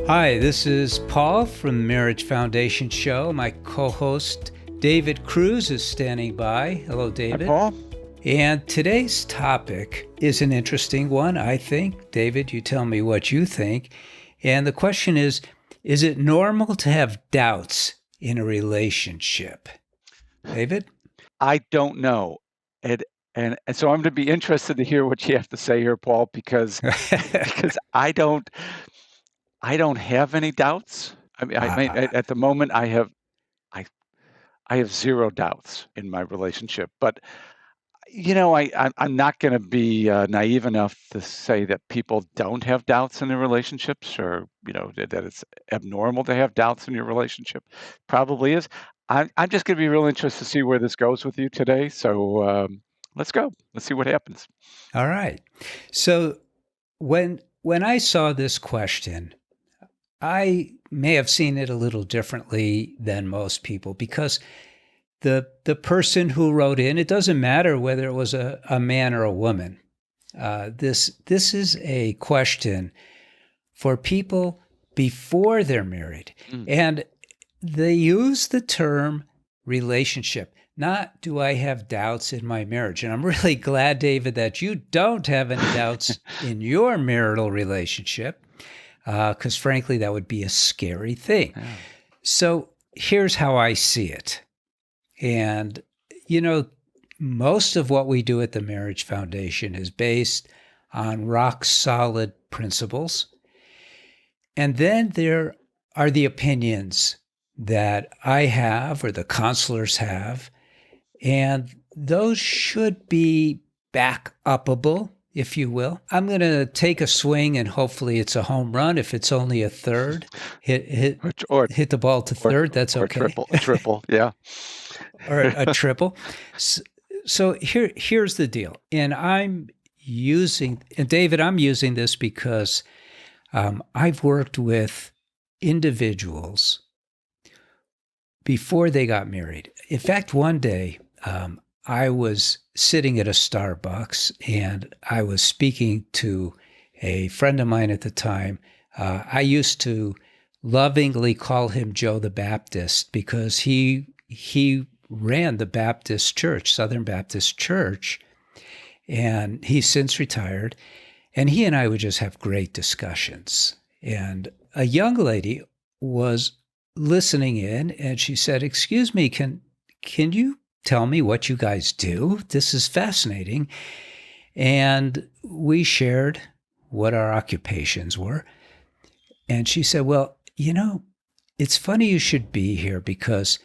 Hi, this is Paul from the Marriage Foundation Show. My co-host David Kruse is standing by. Hello, David. Hi, Paul. And today's topic is an interesting one, I think. David, you tell me what you think. And the question is it normal to have doubts in a relationship? David? I don't know. And so I'm going to be interested to hear what you have to say here, Paul, because I don't have any doubts. I mean, at the moment I have zero doubts in my relationship. But I'm not going to be naive enough to say that people don't have doubts in their relationships, or that it's abnormal to have doubts in your relationship. Probably is. I'm just going to be real interested to see where this goes with you today. So let's go. Let's see what happens. All right. So when I saw this question, I may have seen it a little differently than most people, because the person who wrote in, it doesn't matter whether it was a man or a woman. This is a question for people before they're married. And they use the term relationship, not do I have doubts in my marriage. And I'm really glad, David, that you don't have any doubts in your marital relationship, because frankly, that would be a scary thing. Yeah. So here's how I see it. And, most of what we do at the Marriage Foundation is based on rock solid principles. And then there are the opinions that I have or the counselors have, and those should be back-upable, if you will. I'm going to take a swing and hopefully it's a home run. If it's only a third, hit the ball to third, that's okay. Or a triple, yeah. Or a triple. So here's the deal. And David, I'm using this because I've worked with individuals before they got married. In fact, one day I was sitting at a Starbucks and I was speaking to a friend of mine at the time. I used to lovingly call him Joe the Baptist, because he ran the Baptist Church, Southern Baptist Church, and he's since retired. And he and I would just have great discussions. And a young lady was listening in, and she said, "Excuse me, can you tell me what you guys do? This is fascinating." And we shared what our occupations were. And she said, "Well, it's funny you should be here, because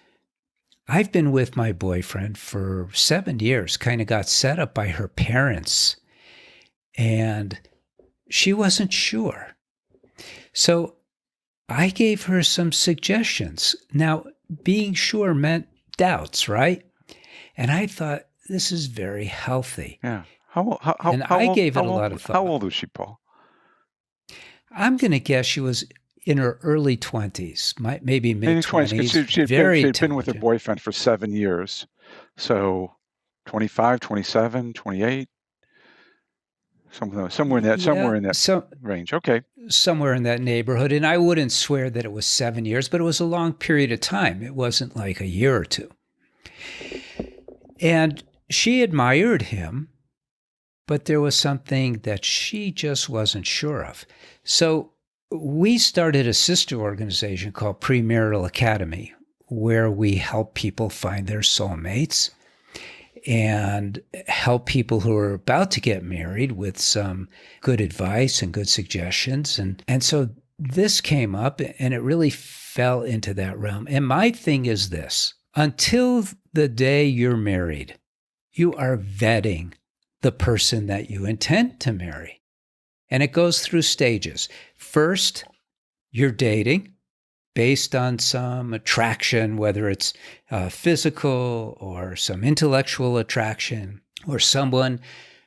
I've been with my boyfriend for 7 years, kind of got set up by her parents, and she wasn't sure. So I gave her some suggestions." Now, being sure meant doubts, right? And I thought, this is very healthy. Yeah. I gave it a lot of thought. How old was she, Paul? I'm going to guess she was in her early 20s, maybe mid-20s. She had been with her boyfriend for 7 years. So 25, 27, 28, somewhere in that range. Okay. Somewhere in that neighborhood. And I wouldn't swear that it was 7 years, but it was a long period of time. It wasn't like a year or two. And she admired him, but there was something that she just wasn't sure of. So we started a sister organization called PreMarital Academy, where we help people find their soulmates and help people who are about to get married with some good advice and good suggestions. And so this came up, and it really fell into that realm. And my thing is this: until the day you're married, you are vetting the person that you intend to marry. And it goes through stages. First, you're dating based on some attraction, whether it's physical or some intellectual attraction, or someone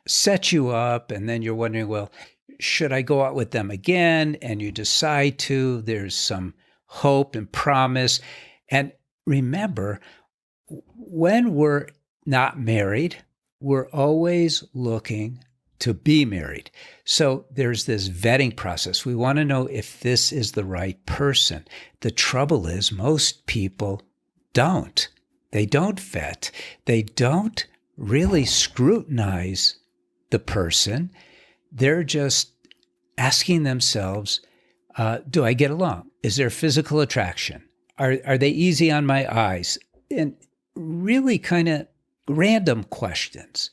sets you up and then you're wondering, well, should I go out with them again? And you decide to. There's some hope and promise. And remember, when we're not married, we're always looking to be married. So there's this vetting process. We want to know if this is the right person. The trouble is most people don't. They don't vet. They don't really scrutinize the person. They're just asking themselves, do I get along? Is there physical attraction? Are they easy on my eyes? And really kind of random questions.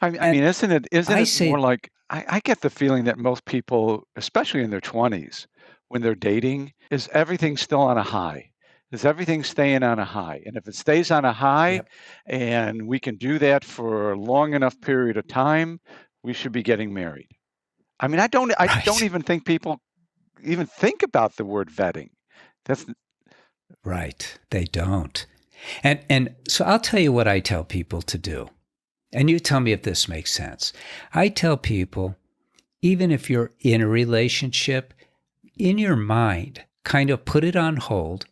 I mean, isn't it say, more like I get the feeling that most people, especially in their 20s, when they're dating, is everything still on a high? Is everything staying on a high? And if it stays on a high yep, and we can do that for a long enough period of time, we should be getting married. I mean, I don't right, even think people even think about the word vetting. That's right. They don't. And so I'll tell you what I tell people to do. And you tell me if this makes sense. I tell people, even if you're in a relationship, in your mind, kind of put it on hold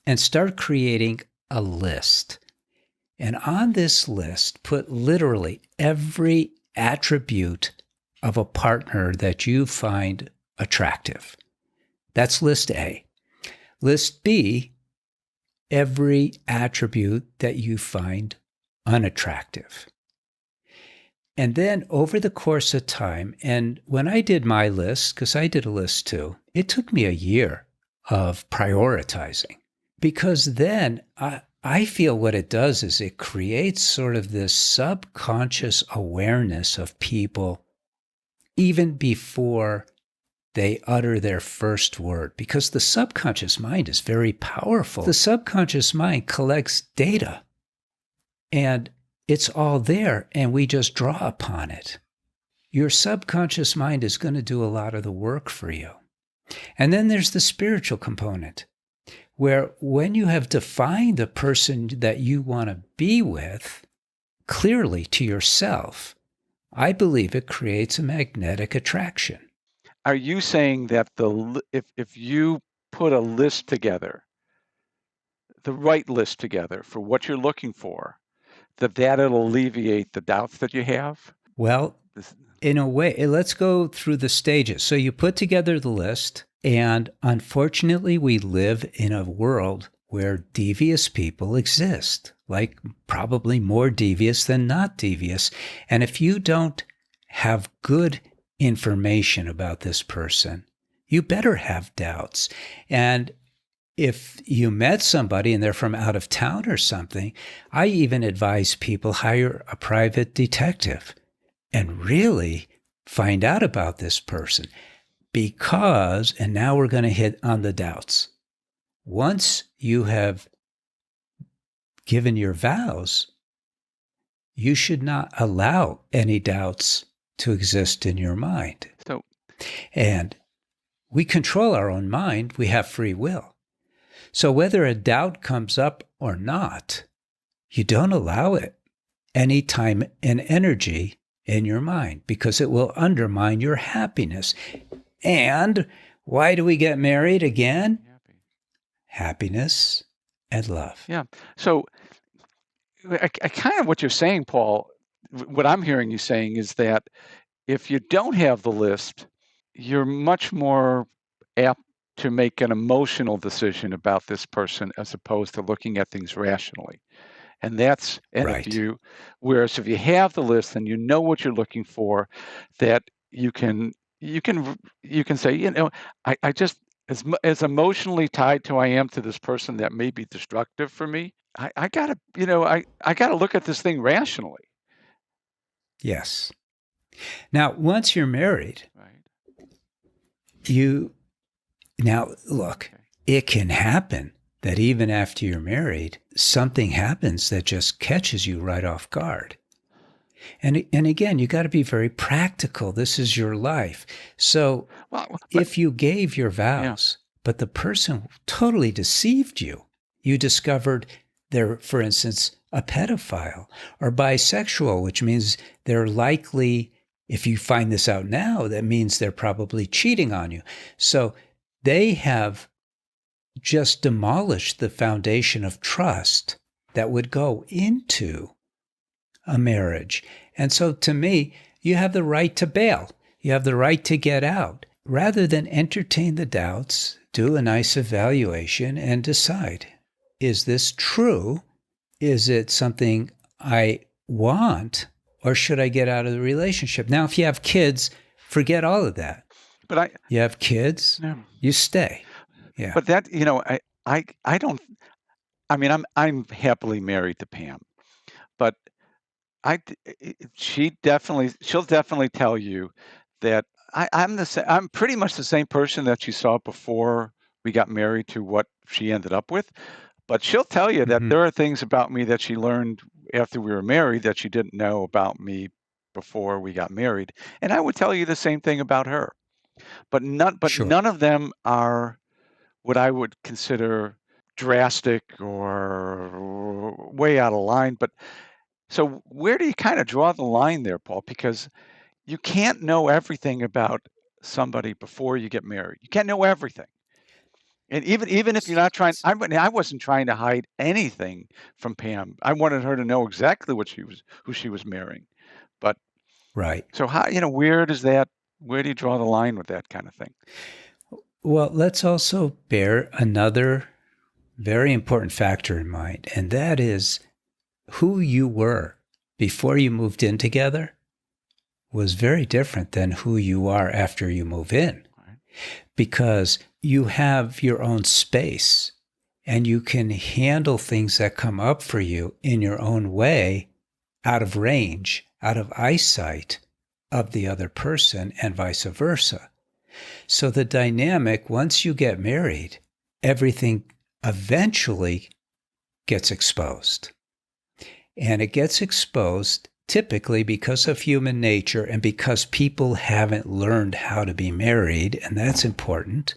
and start creating a list. And on this list, put literally every attribute of a partner that you find attractive. That's list A. List B, every attribute that you find unattractive. And then over the course of time, and when I did my list, because I did a list too, it took me a year of prioritizing, because then I feel what it does is it creates sort of this subconscious awareness of people even before they utter their first word, because the subconscious mind is very powerful. The subconscious mind collects data and it's all there, and we just draw upon it. Your subconscious mind is going to do a lot of the work for you. And then there's the spiritual component, where when you have defined the person that you want to be with clearly to yourself, I believe it creates a magnetic attraction. Are you saying that if you put a list together, the right list together for what you're looking for, that'll alleviate the doubts that you have? Well, This, in a way, let's go through the stages. So you put together the list, and unfortunately, we live in a world where devious people exist, like probably more devious than not devious. And if you don't have good information about this person, you better have doubts. And if you met somebody and they're from out of town or something, I even advise people hire a private detective and really find out about this person, because, and now we're going to hit on the doubts. Once you have given your vows, you should not allow any doubts to exist in your mind. so And we control our own mind. We have free will. So whether a doubt comes up or not, you don't allow it any time and energy in your mind, because it will undermine your happiness. And why do we get married again? Happiness and love. yeah. So I kind of what you're saying, Paul, what I'm hearing you saying is that if you don't have the list, you're much more apt to make an emotional decision about this person as opposed to looking at things rationally. And Right. whereas if you have the list and you know what you're looking for, that you can say, I just as emotionally tied to I am to this person that may be destructive for me, I gotta, I gotta look at this thing rationally. Yes. Now, once you're married, Right. you now look, Okay. it can happen that even after you're married, something happens that just catches you right off guard. And again, you got to be very practical. This is your life. So Well, but if you gave your yeah. vows, but the person totally deceived you, you discovered they're, for instance, a pedophile or bisexual, which means they're likely, if you find this out now, that means they're probably cheating on you. So they have just demolished the foundation of trust that would go into a marriage. And so to me, you have the right to bail. You have the right to get out. Rather than entertain the doubts, do a nice evaluation and decide, is this true? Is it something I want, or should I get out of the relationship? Now, if you have kids, forget all of that. But you have kids, yeah. you stay. Yeah. But that, I don't. I mean, I'm happily married to Pam, but she'll definitely tell you that I'm pretty much the same person that she saw before we got married to what she ended up with. But she'll tell you that there are things about me that she learned after we were married that she didn't know about me before we got married. And I would tell you the same thing about her. But Sure. none of them are what I would consider drastic or way out of line. But so where do you kind of draw the line there, Paul? Because you can't know everything about somebody before you get married. You can't know everything. And even if you're not trying, I wasn't trying to hide anything from Pam. I wanted her to know exactly who she was marrying. But right. So where do you draw the line with that kind of thing? Well, let's also bear another very important factor in mind, and that is who you were before you moved in together was very different than who you are after you move in. Right. Because you have your own space and you can handle things that come up for you in your own way, out of range, out of eyesight of the other person, and vice versa. So the dynamic, once you get married, everything eventually gets exposed. And it gets exposed typically because of human nature and because people haven't learned how to be married, and that's important.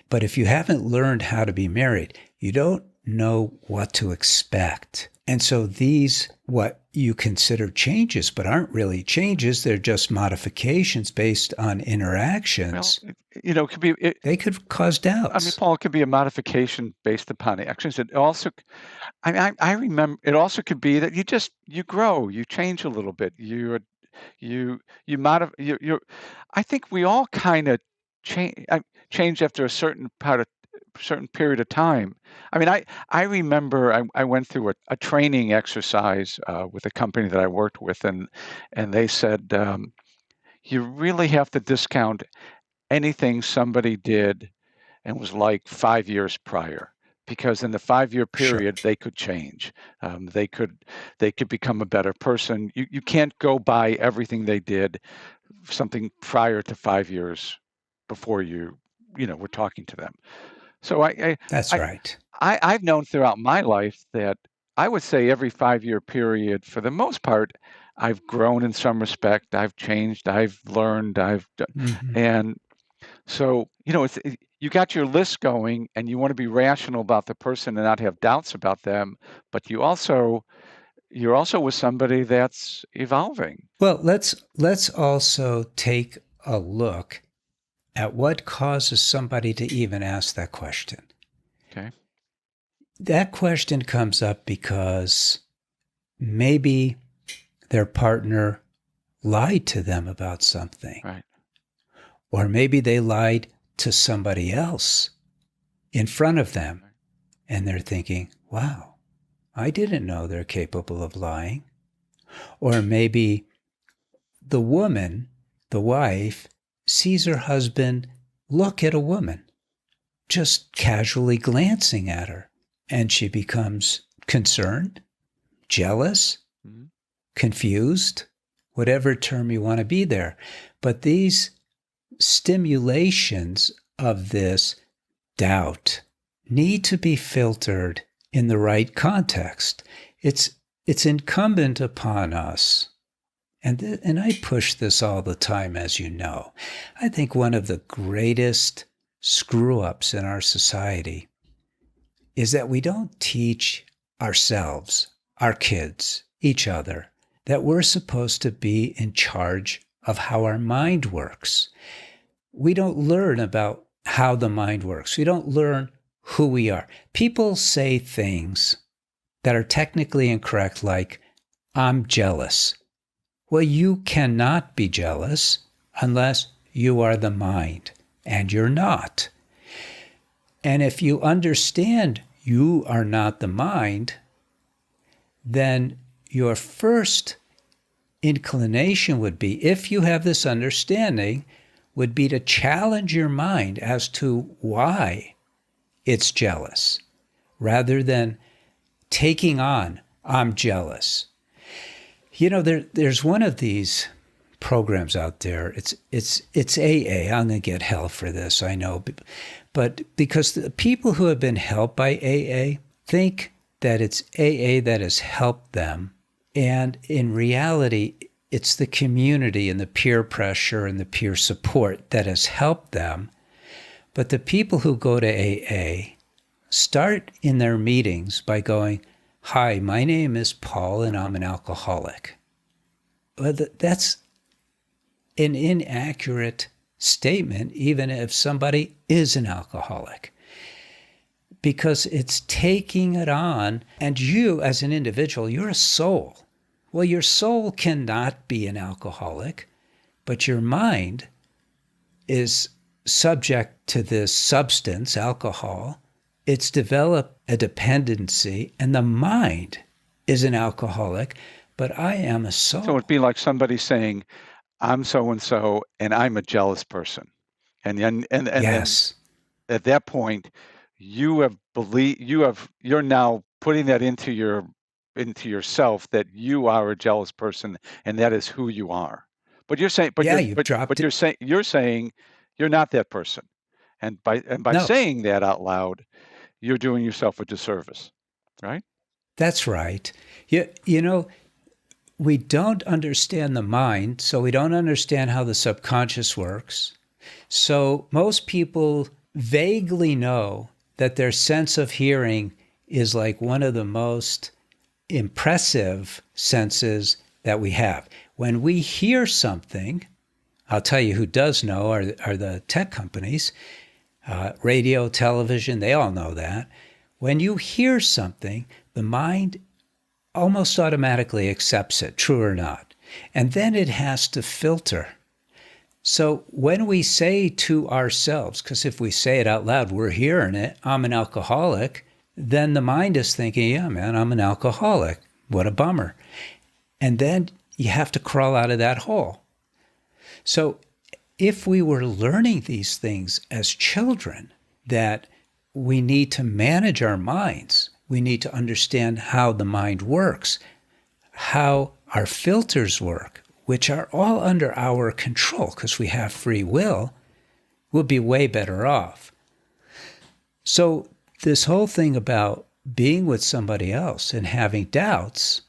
But if you haven't learned how to be married, you don't know what to expect. And so these, what you consider changes, but aren't really changes, they're just modifications based on interactions. Well, it could be. They could cause doubts. I mean, Paul, it could be a modification based upon actions. It also, I remember, it also could be that you grow, you change a little bit. You modify. I think we all kind of change after a certain period of time. I mean, I remember I went through a training exercise with a company that I worked with, and they said you really have to discount anything somebody did and was like 5 years prior, because in the 5-year period they could change. They could become a better person. You can't go by everything they did, something prior to 5 years before we're talking to them. So That's right. I've known throughout my life that I would say every 5-year period, for the most part, I've grown in some respect. I've changed. I've learned. And so you got your list going, and you want to be rational about the person and not have doubts about them. But you're also with somebody that's evolving. Well, let's also take a look at what causes somebody to even ask that question. Okay. That question comes up because maybe their partner lied to them about something. Right. Or maybe they lied to somebody else in front of them. And they're thinking, wow, I didn't know they're capable of lying. Or maybe the woman, the wife, sees her husband look at a woman, just casually glancing at her. And she becomes concerned, jealous, confused, whatever term you want to be there. But these stimulations of this doubt need to be filtered in the right context. It's incumbent upon us, and I push this all the time, as you know. I think one of the greatest screw-ups in our society is that we don't teach ourselves, our kids, each other, that we're supposed to be in charge of how our mind works. We don't learn about how the mind works. We don't learn who we are. People say things that are technically incorrect, like, I'm jealous. Well, you cannot be jealous unless you are the mind, and you're not. And if you understand you are not the mind, then your first inclination would be, if you have this understanding, would be to challenge your mind as to why it's jealous, rather than taking on, I'm jealous. You know, there's one of these programs out there. It's AA. I'm going to get hell for this, I know. But because the people who have been helped by AA think that it's AA that has helped them. And in reality, it's the community and the peer pressure and the peer support that has helped them. But the people who go to AA start in their meetings by going, "Hi, my name is Paul and I'm an alcoholic." Well, that's an inaccurate statement, even if somebody is an alcoholic, because it's taking it on. And you, as an individual, you're a soul. Well, your soul cannot be an alcoholic, but your mind is subject to this substance, alcohol. It's developed a dependency, and the mind is an alcoholic, but I am a soul. So it'd be like somebody saying, I'm so-and-so, and I'm a jealous person. And Yes. at that point, you're now putting that into yourself that you are a jealous person, and that is who you are. But you're saying, Yeah, you've dropped it. you're saying you're not that person. And by No, saying that out loud, you're doing yourself a disservice, right? that's right. You know, we don't understand the mind, so we don't understand how the subconscious works. So most people vaguely know that their sense of hearing is like one of the most impressive senses that we have. When we hear something, I'll tell you who does know are the tech companies, radio, television, they all know that. When you hear something, the mind almost automatically accepts it, true or not. And then it has to filter. So when we say to ourselves, because if we say it out loud, we're hearing it, I'm an alcoholic, then the mind is thinking, yeah, man, I'm an alcoholic. What a bummer. And then you have to crawl out of that hole. So if we were learning these things as children, that we need to manage our minds, we need to understand how the mind works, how our filters work, which are all under our control because we have free will, we'll be way better off. So this whole thing about being with somebody else and having doubts,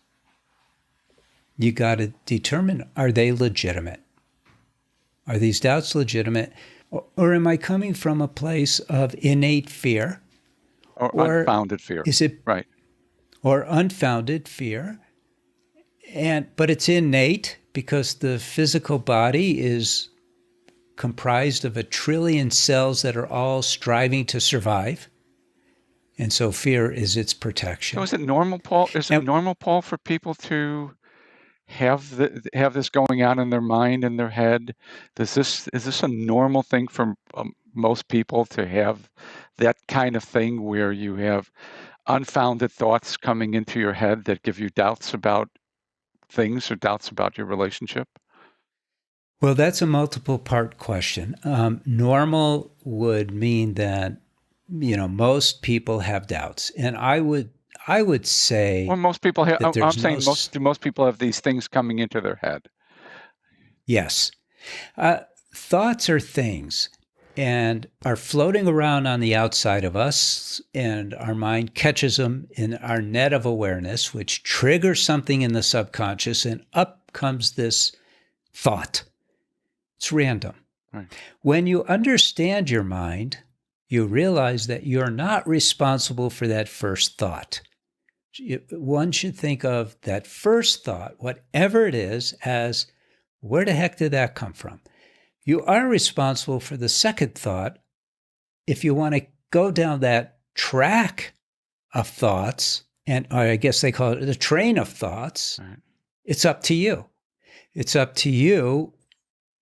you got to determine, are they legitimate? Are these doubts legitimate? Or am I coming from a place of innate fear? Or unfounded fear. Is it right? Or unfounded fear? But it's innate because the physical body is comprised of 1 trillion cells that are all striving to survive. And so fear is its protection. So is it normal, Paul? Is it normal, Paul, for people to have this going on in their mind and their head? Is this a normal thing for most people to have that kind of thing where you have unfounded thoughts coming into your head that give you doubts about things or doubts about your relationship? Well, that's a multiple part question. Normal would mean that, most people have doubts. And I would say, well, most people have. that I'm there's saying most people have these things coming into their head. Yes. Thoughts are things and are floating around on the outside of us, and our mind catches them in our net of awareness, which triggers something in the subconscious, and up comes this thought. It's random. Right. When you understand your mind, you realize that you're not responsible for that first thought. One should think of that first thought, whatever it is, as, where the heck did that come from? You are responsible for the second thought. If you want to go down that track of thoughts, or I guess they call it the train of thoughts, right, it's up to you. It's up to you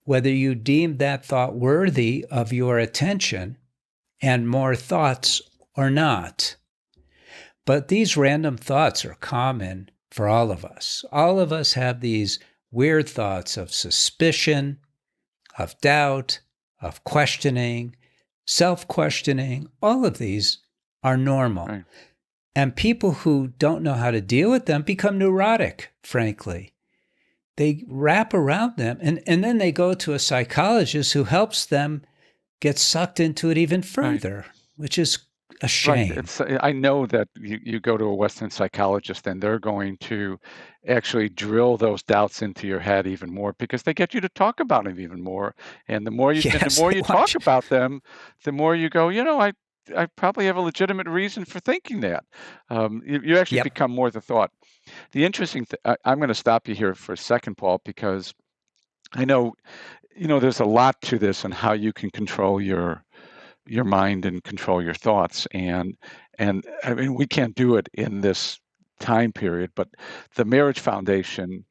whether you deem that thought worthy of your attention and more thoughts or not. But these random thoughts are common for all of us. All of us have these weird thoughts of suspicion, of doubt, of questioning, self-questioning. All of these are normal. Right. And people who don't know how to deal with them become neurotic, frankly. They wrap around them, and then they go to a psychologist who helps them get sucked into it even further, which is a shame. Right. I know that you go to a Western psychologist and they're going to actually drill those doubts into your head even more because they get you to talk about them even more. And the more you Yes, talk about them, the more you go, I probably have a legitimate reason for thinking that. You actually Yep. become more the thought. The interesting thing, I'm going to stop you here for a second, Paul, because I know, there's a lot to this and how you can control your mind and control your thoughts. And I mean, we can't do it in this time period, but the Marriage Foundation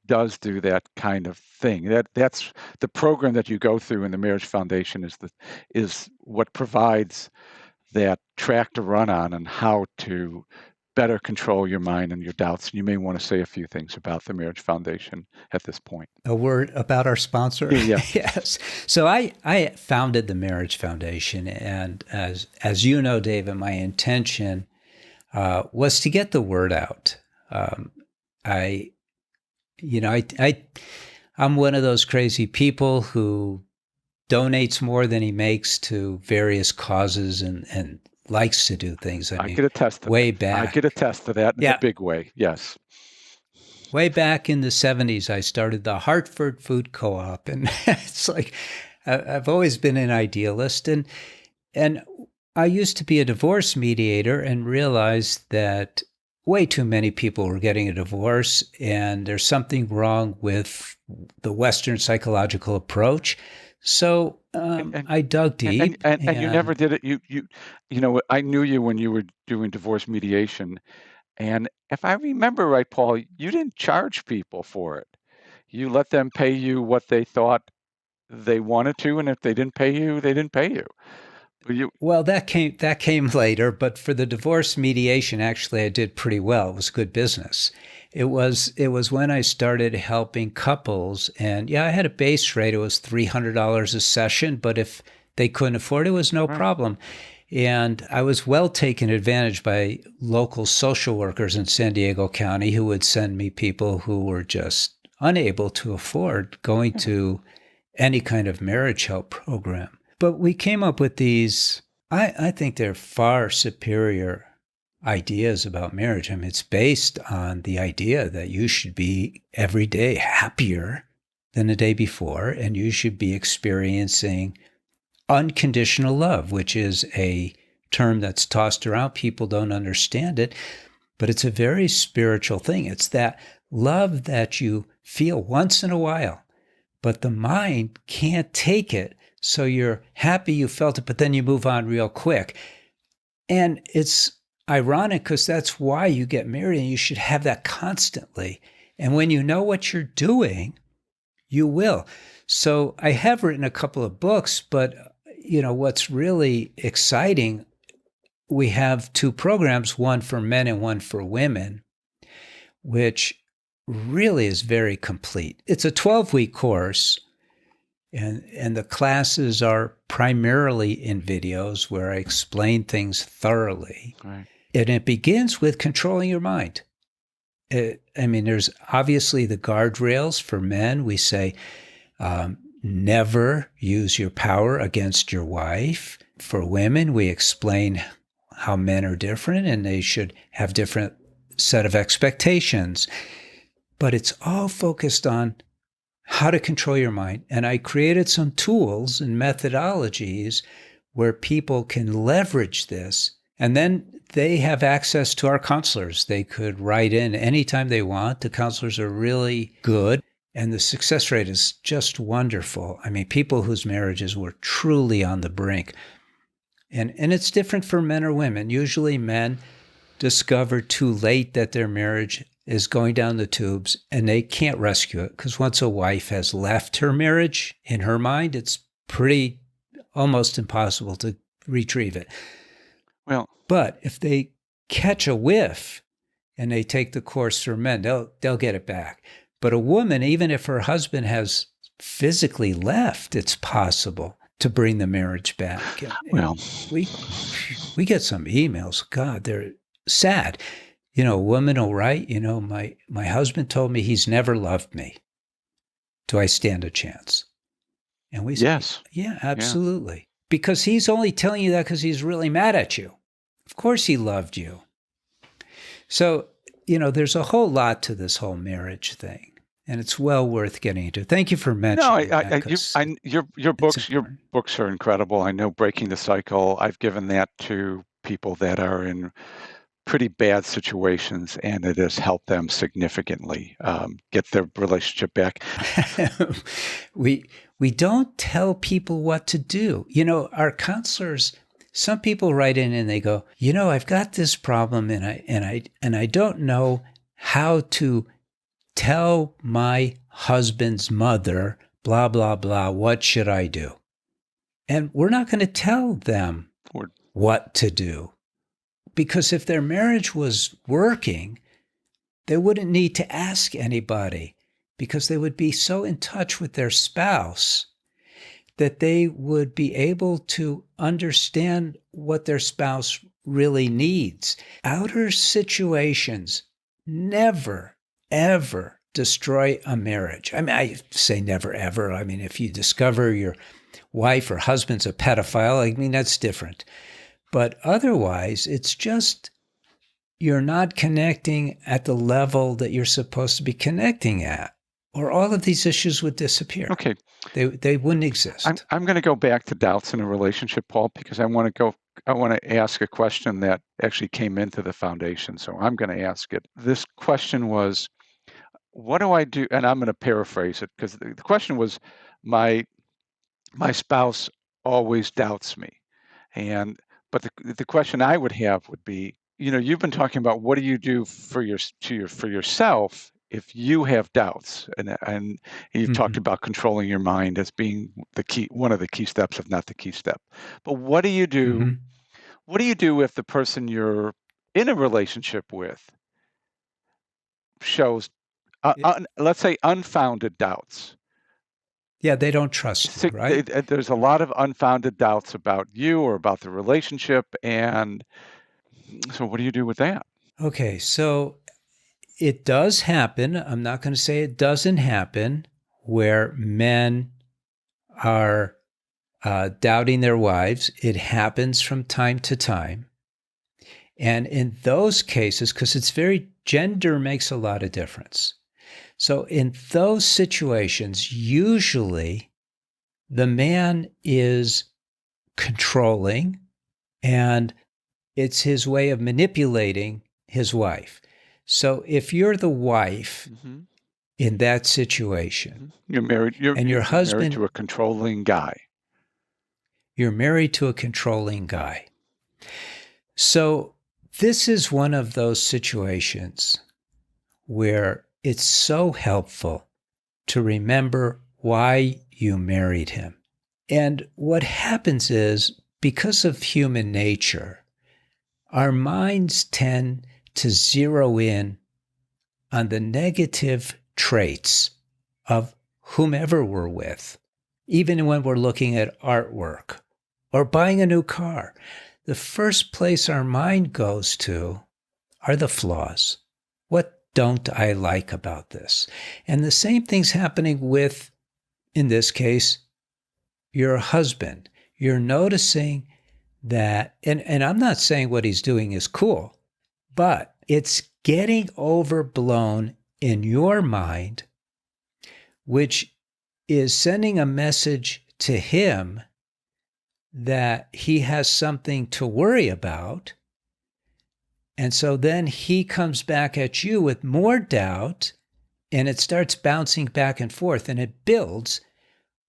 does do that kind of thing. That's the program that you go through in the Marriage Foundation is what provides that track to run on and how to better control your mind and your doubts. And you may want to say a few things about the Marriage Foundation at this point. A word about our sponsor? Yeah. Yes. So I founded the Marriage Foundation, and as you know, David, my intention was to get the word out. I'm one of those crazy people who donates more than he makes to various causes and likes to do things. I could attest to way that. back. I could attest to that in a big way. Yes. Way back in the 70s, I started the Hartford Food Co-op, and it's like I've always been an idealist, and I used to be a divorce mediator and realized that way too many people were getting a divorce, and there's something wrong with the Western psychological approach. So I dug deep, and you never did it. I knew you when you were doing divorce mediation. And if I remember right, Paul, you didn't charge people for it. You let them pay you what they thought they wanted to, and if they didn't pay you, they didn't pay you. Well, that came later, but for the divorce mediation, actually, I did pretty well. It was good business. It was when I started helping couples, and I had a base rate. It was $300 a session, but if they couldn't afford it, it was no problem. And I was well taken advantage by local social workers in San Diego County who would send me people who were just unable to afford going to any kind of marriage help program. But we came up with these, I think they're far superior ideas about marriage. I mean, it's based on the idea that you should be every day happier than the day before, and you should be experiencing unconditional love, which is a term that's tossed around. People don't understand it, but it's a very spiritual thing. It's that love that you feel once in a while, but the mind can't take it. So you're happy you felt it, but then you move on real quick. And it's ironic because that's why you get married, and you should have that constantly. And when you know what you're doing, you will. So I have written a couple of books, but what's really exciting, we have two programs, one for men and one for women, which really is very complete. It's a 12-week course, and the classes are primarily in videos where I explain things thoroughly. Right. And it begins with controlling your mind. There's obviously the guardrails for men. We say, never use your power against your wife. For women, we explain how men are different and they should have different set of expectations. But it's all focused on how to control your mind. And I created some tools and methodologies where people can leverage this. And then they have access to our counselors. They could write in anytime they want. The counselors are really good. And the success rate is just wonderful. I mean, people whose marriages were truly on the brink. And it's different for men or women. Usually men discover too late that their marriage is going down the tubes and they can't rescue it because once a wife has left her marriage, in her mind, it's pretty almost impossible to retrieve it. Well, But if they catch a whiff and they take the course for men, they'll get it back. But a woman, even if her husband has physically left, it's possible to bring the marriage back. well, We get some emails. God, they're sad. A woman will write, my husband told me he's never loved me. Do I stand a chance? And we say, yes. yeah, absolutely. Because he's only telling you that because he's really mad at you. Of course he loved you. So, there's a whole lot to this whole marriage thing. And it's well worth getting into. Thank you for mentioning that. Your books are incredible. I know Breaking the Cycle. I've given that to people that are in pretty bad situations, and it has helped them significantly get their relationship back. We don't tell people what to do. Our counselors. Some people write in and they go, I've got this problem, and I don't know how to tell my husband's mother, blah, blah, blah, what should I do? And we're not going to tell them what to do. Because if their marriage was working, they wouldn't need to ask anybody because they would be so in touch with their spouse that they would be able to understand what their spouse really needs. Outer situations never, ever destroy a marriage. I say never, ever. If you discover your wife or husband's a pedophile, that's different. But otherwise, it's just you're not connecting at the level that you're supposed to be connecting at, or all of these issues would disappear. Okay. They wouldn't exist. I'm going to go back to doubts in a relationship, Paul, because I want to ask a question that actually came into the foundation. So I'm going to ask it. This question was, what do I do? And I'm going to paraphrase it because the question was, my spouse always doubts me. But the question I would have would be, you've been talking about what do you do for yourself if you have doubts, and you've talked about controlling your mind as being one of the key steps, if not the key step. But what do you do? Mm-hmm. What do you do if the person you're in a relationship with shows, let's say, unfounded doubts? Yeah, they don't trust you, right? There's a lot of unfounded doubts about you or about the relationship, and so what do you do with that? Okay, so it does happen. I'm not going to say it doesn't happen where men are doubting their wives. It happens from time to time. And in those cases, because gender makes a lot of difference. So in those situations, usually the man is controlling and it's his way of manipulating his wife. So if you're the wife in that situation, you're married, your husband married to a controlling guy. You're married to a controlling guy. So this is one of those situations where it's so helpful to remember why you married him. And what happens is, because of human nature, our minds tend to zero in on the negative traits of whomever we're with, even when we're looking at artwork or buying a new car. The first place our mind goes to are the flaws. What don't I like about this? And the same thing's happening with, in this case, your husband. You're noticing that, and I'm not saying what he's doing is cool, but it's getting overblown in your mind, which is sending a message to him that he has something to worry about. And so then he comes back at you with more doubt, and it starts bouncing back and forth, and it builds,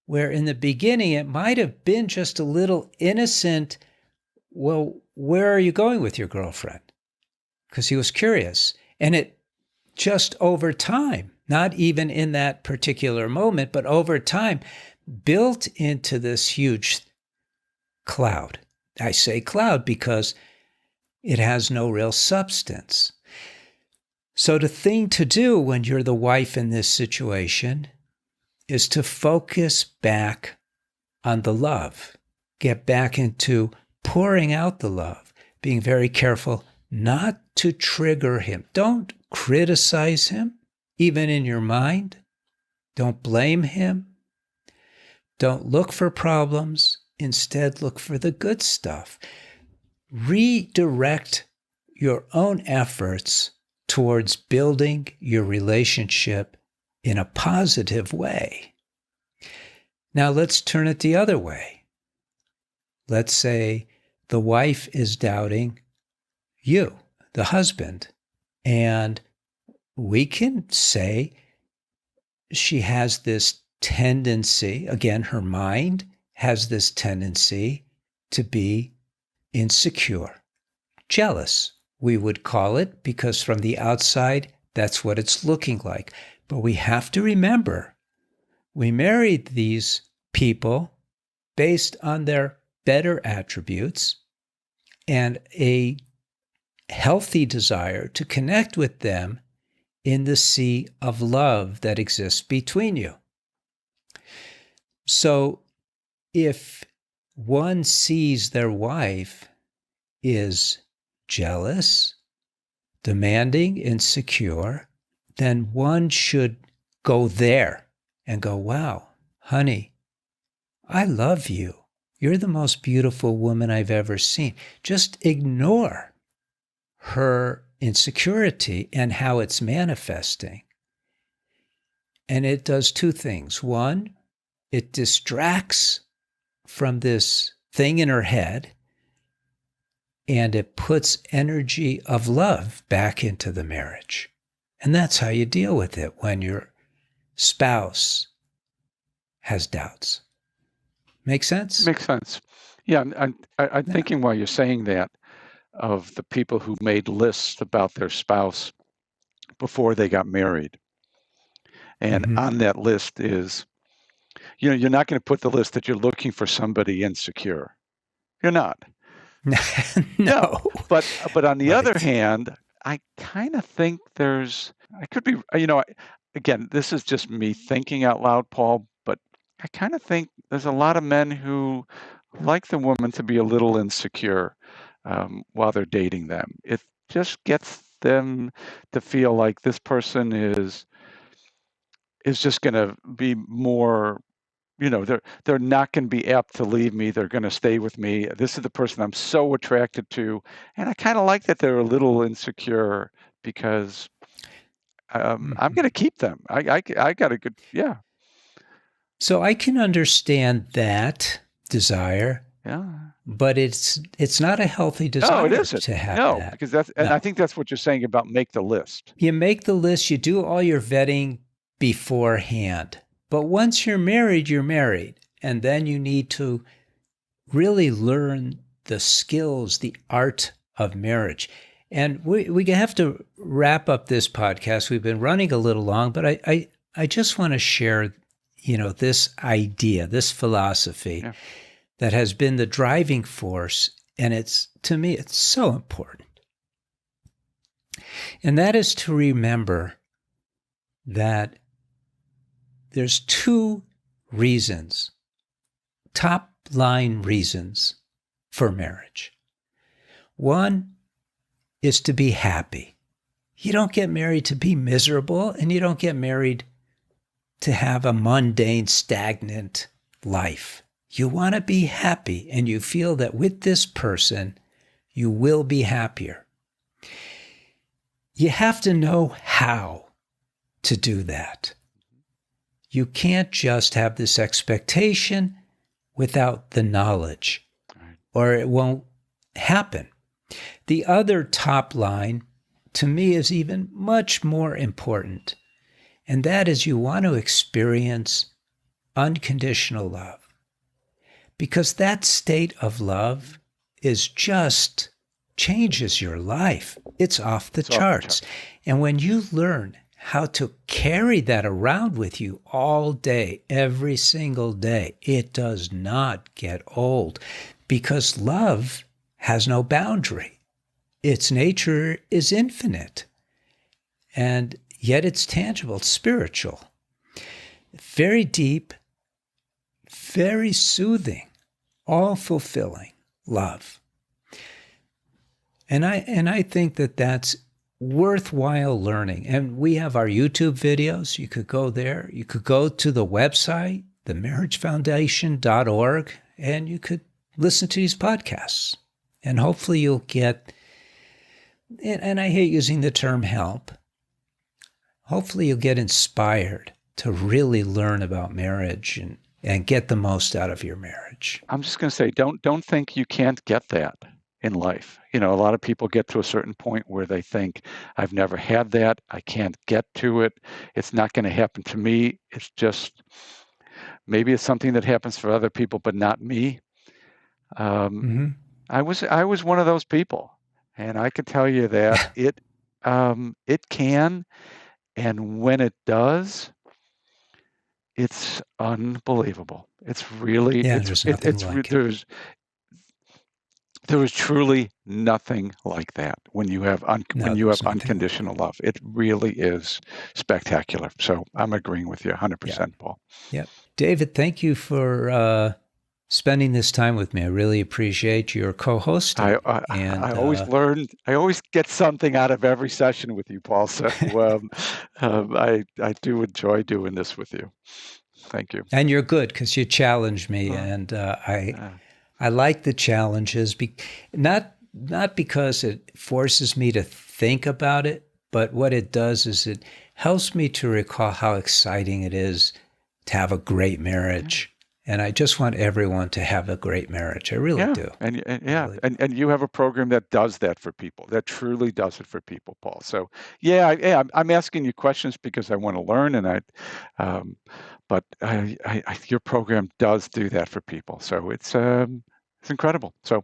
where in the beginning it might have been just a little innocent, well, where are you going with your girlfriend? Because he was curious. And it just over time, not even in that particular moment, but over time, built into this huge cloud. I say cloud because it has no real substance. So the thing to do when you're the wife in this situation is to focus back on the love. Get back into pouring out the love, being very careful not to trigger him. Don't criticize him, even in your mind. Don't blame him. Don't look for problems. Instead, look for the good stuff. Redirect your own efforts towards building your relationship in a positive way. Now let's turn it the other way. Let's say the wife is doubting you, the husband, and we can say she has this tendency, again, her mind has this tendency to be insecure, jealous, we would call it, because from the outside, that's what it's looking like. But we have to remember, we married these people based on their better attributes and a healthy desire to connect with them in the sea of love that exists between you. So if one sees their wife is jealous, demanding, insecure, then one should go there and go, wow, honey, I love you. You're the most beautiful woman I've ever seen. Just ignore her insecurity and how it's manifesting. And it does two things. One, it distracts from this thing in her head, and it puts energy of love back into the marriage. And that's how you deal with it when your spouse has doubts. Make sense? Makes sense. Yeah, I'm thinking while you're saying that of the people who made lists about their spouse before they got married. And on that list is, you're not going to put the list that you're looking for somebody insecure. You're not. No. But on the other hand, I kind of think I could be, again, this is just me thinking out loud, Paul, but I kind of think there's a lot of men who like the woman to be a little insecure while they're dating them. It just gets them to feel like this person is just going to be more, they're not going to be apt to leave me. They're going to stay with me. This is the person I'm so attracted to. And I kind of like that they're a little insecure because I'm going to keep them. I got a good, yeah. So I can understand that desire. Yeah. But it's not a healthy desire it isn't. to have No, that. because I think that's what you're saying about make the list. You make the list, you do all your vetting beforehand. But once you're married, and then you need to really learn the skills, the art of marriage. And we have to wrap up this podcast. We've been running a little long, but I just want to share, this idea, this philosophy that has been the driving force. And to me, it's so important. And that is to remember that there's two reasons, top line reasons for marriage. One is to be happy. You don't get married to be miserable, and you don't get married to have a mundane, stagnant life. You want to be happy, and you feel that with this person, you will be happier. You have to know how to do that. You can't just have this expectation without the knowledge, or it won't happen. The other top line, to me, is even much more important, and that is you want to experience unconditional love, because that state of love is just changes your life. It's off the It's off the charts. And when you learn how to carry that around with you all day, every single day, it does not get old, because love has no boundary. Its nature is infinite, and yet it's tangible, it's spiritual, very deep, very soothing, all fulfilling love. And I think that that's worthwhile learning. And we have our YouTube videos. You could go there. You could go to the website, themarriagefoundation.org, and you could listen to these podcasts. And hopefully you'll get, and I hate using the term help, hopefully you'll get inspired to really learn about marriage and get the most out of your marriage. I'm just going to say, don't think you can't get that in life. A lot of people get to a certain point where they think, I've never had that. I can't get to it. It's not going to happen to me. It's just, maybe it's something that happens for other people, but not me. I was one of those people, and I can tell you that it can, and when it does, it's unbelievable. It's really, there's nothing like it. There is truly nothing like that when you have unconditional love. It really is spectacular. So I'm agreeing with you 100%, Paul. Yep. David, thank you for spending this time with me. I really appreciate your co-hosting. I always learn. I always get something out of every session with you, Paul. So I do enjoy doing this with you. Thank you. And you're good, because you challenge me, and I like the challenges, not because it forces me to think about it, but what it does is it helps me to recall how exciting it is to have a great marriage. And I just want everyone to have a great marriage. I really do. And and you have a program that does that for people, that truly does it for people, Paul. So I'm asking you questions because I want to learn, and but your program does do that for people. So it's incredible. So,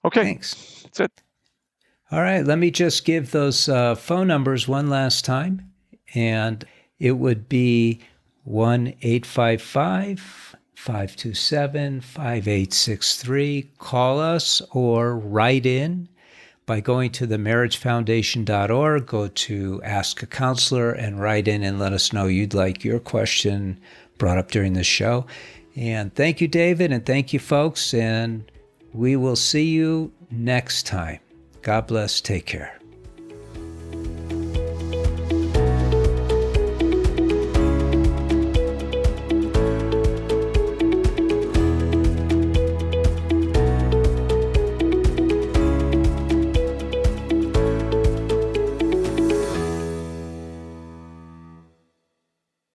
okay. Thanks. That's it. All right. Let me just give those phone numbers one last time. And it would be 1-855-527-5863. Call us or write in by going to themarriagefoundation.org. Go to Ask a Counselor and write in and let us know you'd like your question brought up during the show. And thank you, David, and thank you, folks, and we will see you next time. God bless. Take care.